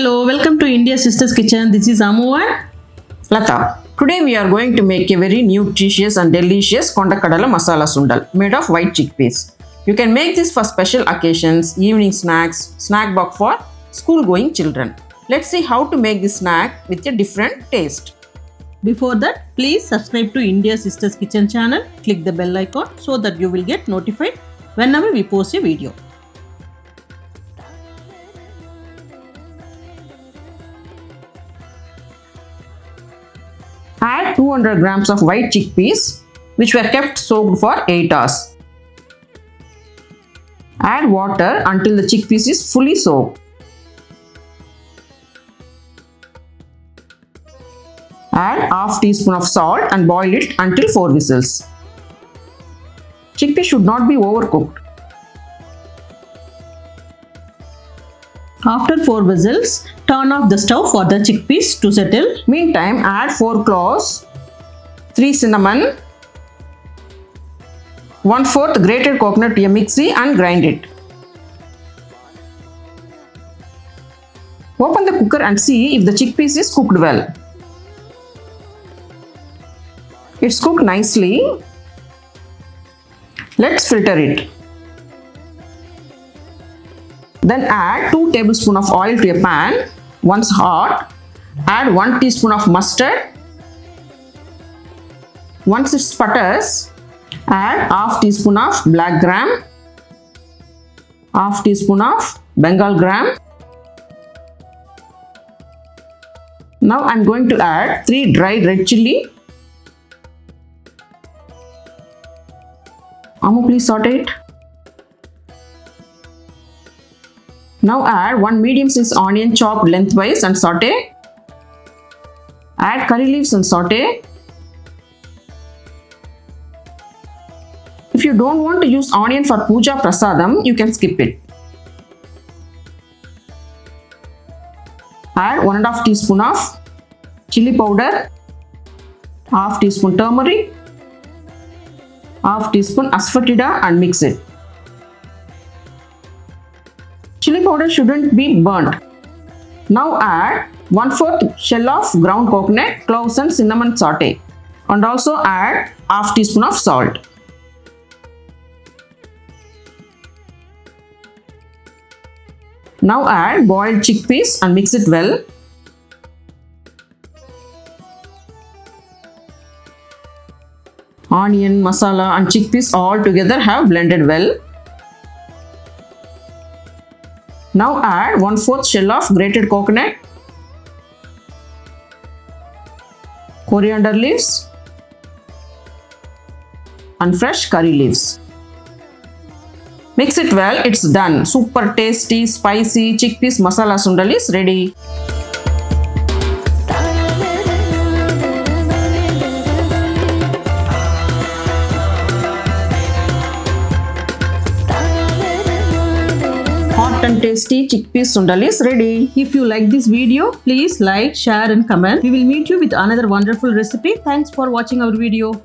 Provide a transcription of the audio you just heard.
Hello, welcome to India Sisters Kitchen. This is Amu and Lata. Today we are going to make a very nutritious and delicious Kondakadala Masala Sundal made of white chickpeas. You can make this for special occasions, evening snacks, snack box for school-going children. Let's see how to make this snack with a different taste. Before that, please subscribe to India Sisters Kitchen channel. Click the bell icon so that you will get notified whenever we post a video. Add 200 grams of white chickpeas which were kept soaked for 8 hours. Add water until the chickpeas is fully soaked. Add half teaspoon of salt and boil it until 4 whistles. Chickpeas should not be overcooked. After 4 whistles, turn off the stove for the chickpeas to settle. Meantime, add 4 cloves, 3 cinnamon, 1/4 grated coconut to a mixie and grind it. Open the cooker and see if the chickpeas is cooked well. It's cooked nicely. Let's filter it. Then add 2 tablespoons of oil to a pan. Once hot, add 1 teaspoon of mustard. Once it sputters, add half teaspoon of black gram, half teaspoon of Bengal Gram. Now I am going to add 3 dried red chilli. Amu, please saute it. Now add 1 medium-sized onion chopped lengthwise and saute. Add curry leaves and saute. If you don't want to use onion for puja prasadam, you can skip it. Add 1.5 teaspoon of chilli powder, half teaspoon turmeric, half teaspoon Asafoetida and mix it. Chilli powder shouldn't be burnt. Now add 1/4 shell of ground coconut, cloves and cinnamon saute, and also add half teaspoon of salt. Now add boiled chickpeas and mix it well. Onion, masala and chickpeas all together have blended well. Now add 1/4 shell of grated coconut, coriander leaves and fresh curry leaves. Mix it well, it's done. Super tasty, spicy chickpeas masala sundal is ready. Hot and tasty chickpeas sundal is ready. If you like this video, please like, share and comment. We will meet you with another wonderful recipe. Thanks for watching our video.